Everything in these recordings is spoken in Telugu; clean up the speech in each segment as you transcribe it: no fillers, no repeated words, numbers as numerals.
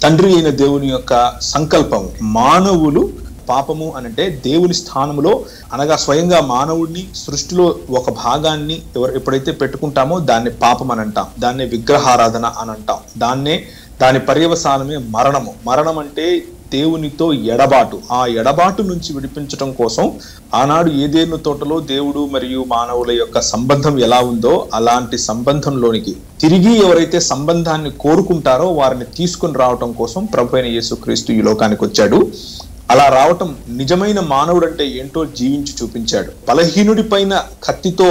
తండ్రి అయిన దేవుని యొక్క సంకల్పము. మానవులు పాపము అనంటే దేవుని స్థానంలో అనగా స్వయంగా మానవుడిని సృష్టిలో ఒక భాగాన్ని ఎప్పుడైతే పెట్టుకుంటామో దాన్ని పాపం అని అంటాం, దాన్ని విగ్రహారాధన అని అంటాం, దాని పర్యవసానమే మరణము. మరణం అంటే దేవునితో ఎడబాటు. ఆ ఎడబాటు నుంచి విడిపించడం కోసం ఆనాడు ఏదేను తోటలో దేవుడు మరియు మానవుల యొక్క సంబంధం ఎలా ఉందో అలాంటి సంబంధంలోనికి తిరిగి ఎవరైతే సంబంధాన్ని కోరుకుంటారో వారిని తీసుకుని రావటం కోసం ప్రభువైన యేసుక్రీస్తు ఈ లోకానికి వచ్చాడు. అలా రావటం నిజమైన మానవుడు అంటే ఏంటో జీవించి చూపించాడు. బలహీనుడి పైన కత్తితో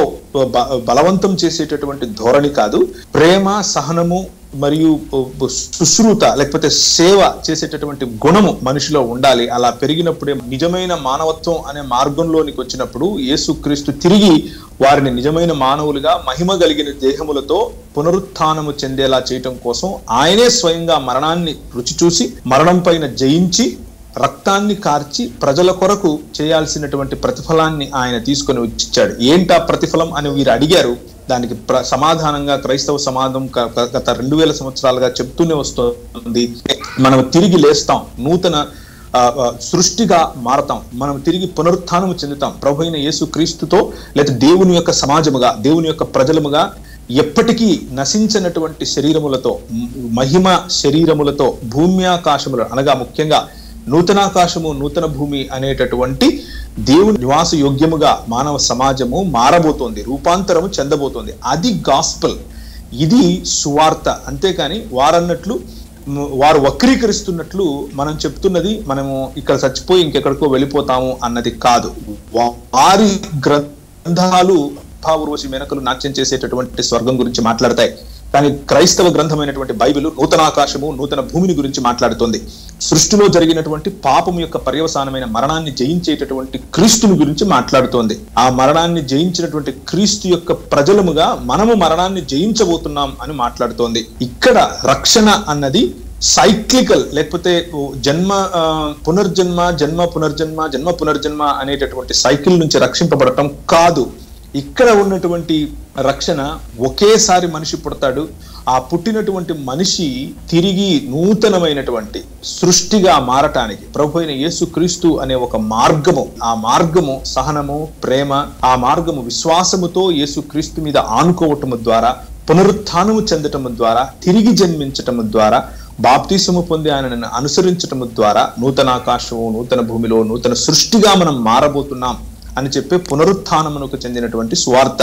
బలవంతం చేసేటటువంటి ధోరణి కాదు, ప్రేమ, సహనము మరియు శుశ్రూత లేకపోతే సేవ చేసేటటువంటి గుణము మనిషిలో ఉండాలి. అలా పెరిగినప్పుడే నిజమైన మానవత్వం అనే మార్గంలోనికి వచ్చినప్పుడు యేసుక్రీస్తు తిరిగి వారిని నిజమైన మానవులుగా మహిమ కలిగిన దేహములతో పునరుత్థానము చెందేలా చేయటం కోసం ఆయనే స్వయంగా మరణాన్ని రుచి చూసి మరణం పైన జయించి రక్తాన్ని కార్చి ప్రజల కొరకు చేయాల్సినటువంటి ప్రతిఫలాన్ని ఆయన తీసుకొని వచ్చిచ్చాడు. ఏంటా ప్రతిఫలం అని వీరు అడిగారు. దానికి సమాధానంగా క్రైస్తవ సమాజం గత 2000 సంవత్సరాలుగా చెప్తూనే వస్తుంది. మనం తిరిగి లేస్తాం, నూతన సృష్టిగా మారతాం, మనం తిరిగి పునరుత్థానము చెందుతాం. ప్రభువైన యేసు క్రీస్తుతో లేదా దేవుని యొక్క సమాజముగా, దేవుని యొక్క ప్రజలముగా ఎప్పటికీ నశించినటువంటి శరీరములతో, మహిమ శరీరములతో భూమ్యాకాశములు అనగా ముఖ్యంగా నూతనాకాశము నూతన భూమి అనేటటువంటి దేవుని నివాస యోగ్యముగా మానవ సమాజము మారబోతోంది, రూపాంతరము చెందబోతోంది. అది గాస్పెల్, ఇది సువార్త. అంతేకాని వారు వక్రీకరిస్తున్నట్లు మనం చెప్తున్నది మనము ఇక్కడ చచ్చిపోయి ఇంకెక్కడికో వెళ్ళిపోతాము అన్నది కాదు. వారి గ్రంథాలు ఊర్వశి మేనకలు నాట్యం చేసేటటువంటి స్వర్గం గురించి మాట్లాడతాయి. కానీ క్రైస్తవ గ్రంథమైనటువంటి బైబిల్ నూతనాకాశము నూతన భూమిని గురించి మాట్లాడుతుంది. సృష్టిలో జరిగినటువంటి పాపం యొక్క పర్యవసానమైన మరణాన్ని జయించేటటువంటి క్రీస్తుని గురించి మాట్లాడుతోంది. ఆ మరణాన్ని జయించినటువంటి క్రీస్తు యొక్క ప్రజలముగా మనము మరణాన్ని జయించబోతున్నాం అని మాట్లాడుతోంది. ఇక్కడ రక్షణ అన్నది సైక్లికల్, లేకపోతే పునర్జన్మ జన్మ పునర్జన్మ జన్మ పునర్జన్మ అనేటటువంటి సైకిల్ నుంచి రక్షింపబడటం కాదు. ఇక్కడ ఉన్నటువంటి రక్షణ ఒకేసారి మనిషి పుడతాడు. ఆ పుట్టినటువంటి మనిషి తిరిగి నూతనమైనటువంటి సృష్టిగా మారటానికి ప్రభువైన యేసుక్రీస్తు అనే ఒక మార్గము, ఆ మార్గము సహనము, ప్రేమ, ఆ మార్గము విశ్వాసముతో యేసుక్రీస్తు మీద ఆనుకోవటము ద్వారా, పునరుత్థానము చెందటము ద్వారా, తిరిగి జన్మించటము ద్వారా, బాప్తిసము పొంది ఆయనను అనుసరించటము ద్వారా నూతనాకాశము నూతన భూమిలో నూతన సృష్టిగా మనం మారబోతున్నాం అని చెప్పే పునరుత్థానమునకు చెందినటువంటి సువార్త.